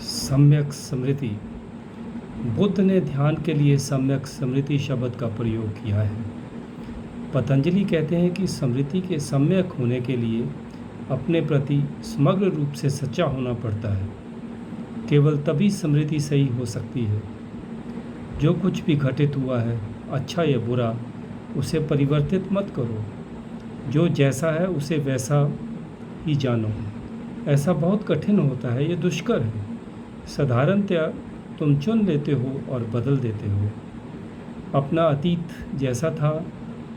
सम्यक स्मृति। बुद्ध ने ध्यान के लिए सम्यक स्मृति शब्द का प्रयोग किया है। पतंजलि कहते हैं कि स्मृति के सम्यक होने के लिए अपने प्रति समग्र रूप से सच्चा होना पड़ता है। केवल तभी स्मृति सही हो सकती है। जो कुछ भी घटित हुआ है, अच्छा या बुरा, उसे परिवर्तित मत करो। जो जैसा है उसे वैसा ही जानो। ऐसा बहुत कठिन होता है, ये दुष्कर है। साधारणतया तुम चुन लेते हो और बदल देते हो। अपना अतीत जैसा था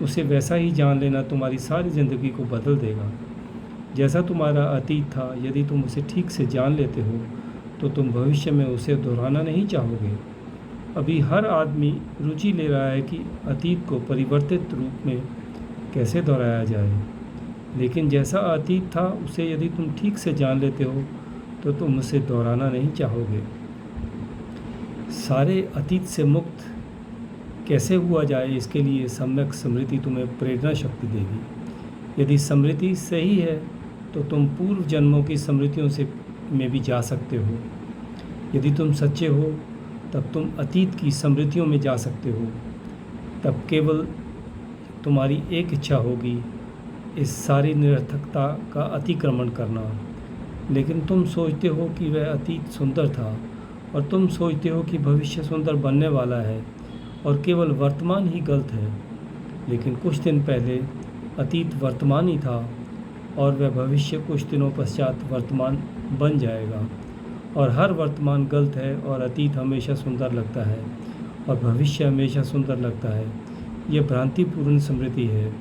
उसे वैसा ही जान लेना तुम्हारी सारी ज़िंदगी को बदल देगा। जैसा तुम्हारा अतीत था, यदि तुम उसे ठीक से जान लेते हो तो तुम भविष्य में उसे दोहराना नहीं चाहोगे। अभी हर आदमी रुचि ले रहा है कि अतीत को परिवर्तित रूप में कैसे दोहराया जाए, लेकिन जैसा अतीत था उसे यदि तुम ठीक से जान लेते हो तो तुम उसे दोहराना नहीं चाहोगे। सारे अतीत से मुक्त कैसे हुआ जाए, इसके लिए सम्यक स्मृति तुम्हें प्रेरणा शक्ति देगी। यदि स्मृति सही है तो तुम पूर्व जन्मों की स्मृतियों से में भी जा सकते हो। यदि तुम सच्चे हो तब तुम अतीत की स्मृतियों में जा सकते हो। तब केवल तुम्हारी एक इच्छा होगी, इस सारी निरर्थकता का अतिक्रमण करना। लेकिन तुम सोचते हो कि वह अतीत सुंदर था और तुम सोचते हो कि भविष्य सुंदर बनने वाला है और केवल वर्तमान ही गलत है। लेकिन कुछ दिन पहले अतीत वर्तमान ही था और वह भविष्य कुछ दिनों पश्चात वर्तमान बन जाएगा। और हर वर्तमान गलत है और अतीत हमेशा सुंदर लगता है और भविष्य हमेशा सुंदर लगता है। यह भ्रांतिपूर्ण स्मृति है।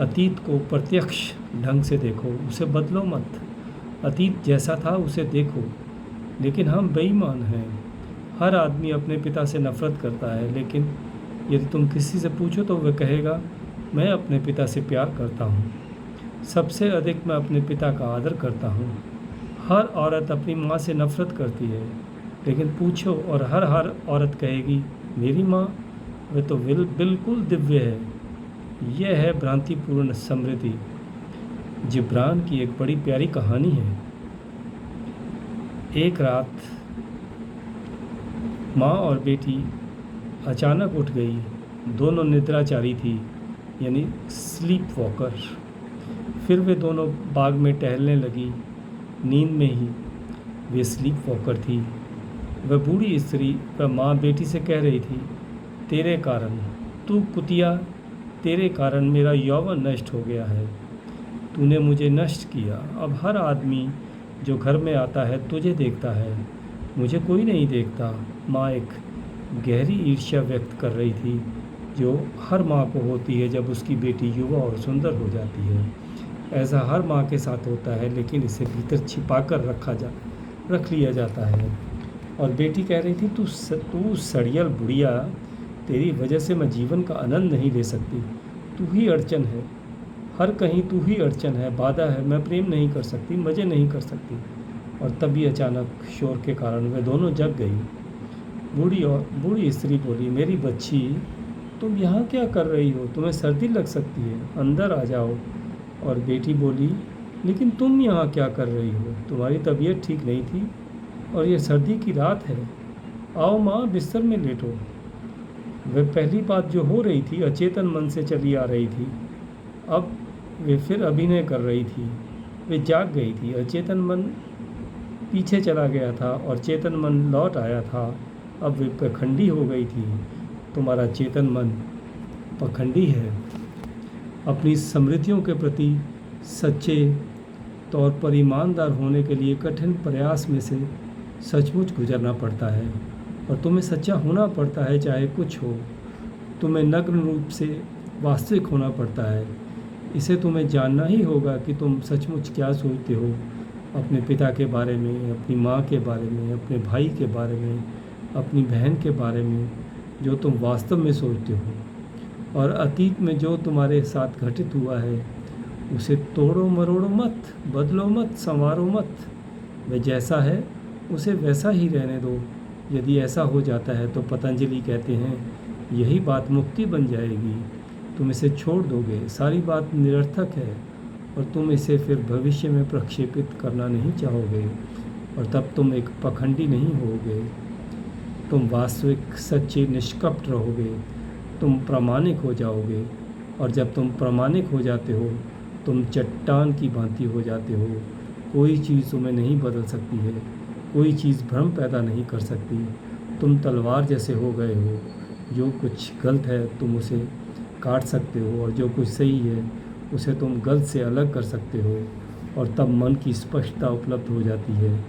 अतीत को प्रत्यक्ष ढंग से देखो, उसे बदलो मत। अतीत जैसा था उसे देखो। लेकिन हम बेईमान हैं। हर आदमी अपने पिता से नफ़रत करता है, लेकिन यदि तुम किसी से पूछो तो वह कहेगा, मैं अपने पिता से प्यार करता हूँ। सबसे अधिक मैं अपने पिता का आदर करता हूँ। हर औरत अपनी माँ से नफ़रत करती है, लेकिन पूछो और हर औरत कहेगी, मेरी माँ, वह तो बिल्कुल दिव्य है। यह है भ्रांतिपूर्ण स्मृति। जिब्रान की एक बड़ी प्यारी कहानी है। एक रात माँ और बेटी अचानक उठ गई। दोनों निद्राचारी थी, यानी स्लीप वॉकर। फिर वे दोनों बाग में टहलने लगी। नींद में ही वे स्लीप वॉकर थी। वह बूढ़ी स्त्री वह माँ बेटी से कह रही थी, तेरे कारण, तू कुतिया, तेरे कारण मेरा यौवन नष्ट हो गया है। तूने मुझे नष्ट किया। अब हर आदमी जो घर में आता है तुझे देखता है, मुझे कोई नहीं देखता। माँ एक गहरी ईर्ष्या व्यक्त कर रही थी, जो हर माँ को होती है जब उसकी बेटी युवा और सुंदर हो जाती है। ऐसा हर माँ के साथ होता है, लेकिन इसे भीतर छिपा कर रख लिया जाता है। और बेटी कह रही थी, तू सड़ियल बुढ़िया, तेरी वजह से मैं जीवन का आनंद नहीं ले सकती। तू ही अड़चन है, हर कहीं तू ही अड़चन है, बाधा है। मैं प्रेम नहीं कर सकती, मज़े नहीं कर सकती। और तभी अचानक शोर के कारण वे दोनों जग गई। बूढ़ी स्त्री बोली, मेरी बच्ची, तुम यहाँ क्या कर रही हो? तुम्हें सर्दी लग सकती है, अंदर आ जाओ। और बेटी बोली, लेकिन तुम यहाँ क्या कर रही हो? तुम्हारी तबीयत ठीक नहीं थी और ये सर्दी की रात है। आओ माँ, बिस्तर में लेटो। वह पहली बात जो हो रही थी अचेतन मन से चली आ रही थी। अब वे फिर अभिनय कर रही थी। वे जाग गई थी। अचेतन मन पीछे चला गया था और चेतन मन लौट आया था। अब वे पखंडी हो गई थी। तुम्हारा चेतन मन पखंडी है। अपनी स्मृतियों के प्रति सच्चे तौर पर ईमानदार होने के लिए कठिन प्रयास में से सचमुच गुजरना पड़ता है और तुम्हें सच्चा होना पड़ता है, चाहे कुछ हो। तुम्हें नग्न रूप से वास्तविक होना पड़ता है। इसे तुम्हें जानना ही होगा कि तुम सचमुच क्या सोचते हो अपने पिता के बारे में, अपनी माँ के बारे में, अपने भाई के बारे में, अपनी बहन के बारे में, जो तुम वास्तव में सोचते हो। और अतीत में जो तुम्हारे साथ घटित हुआ है उसे तोड़ो मरोड़ो मत, बदलो मत, संवारो मत। वह जैसा है उसे वैसा ही रहने दो। यदि ऐसा हो जाता है तो पतंजलि कहते हैं, यही बात मुक्ति बन जाएगी। तुम इसे छोड़ दोगे, सारी बात निरर्थक है और तुम इसे फिर भविष्य में प्रक्षेपित करना नहीं चाहोगे। और तब तुम एक पखंडी नहीं होगे। तुम वास्तविक सच्चे निष्कपट रहोगे। तुम प्रामाणिक हो जाओगे, और जब तुम प्रामाणिक हो जाते हो तुम चट्टान की भांति हो जाते हो। कोई चीज़ तुम्हें नहीं बदल सकती है, कोई चीज़ भ्रम पैदा नहीं कर सकती। तुम तलवार जैसे हो गए हो। जो कुछ गलत है तुम उसे काट सकते हो, और जो कुछ सही है उसे तुम गलत से अलग कर सकते हो, और तब मन की स्पष्टता उपलब्ध हो जाती है।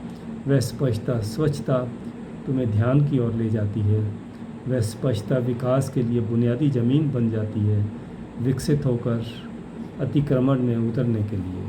वह स्पष्टता, स्वच्छता तुम्हें ध्यान की ओर ले जाती है। वह स्पष्टता विकास के लिए बुनियादी ज़मीन बन जाती है, विकसित होकर अतिक्रमण में उतरने के लिए।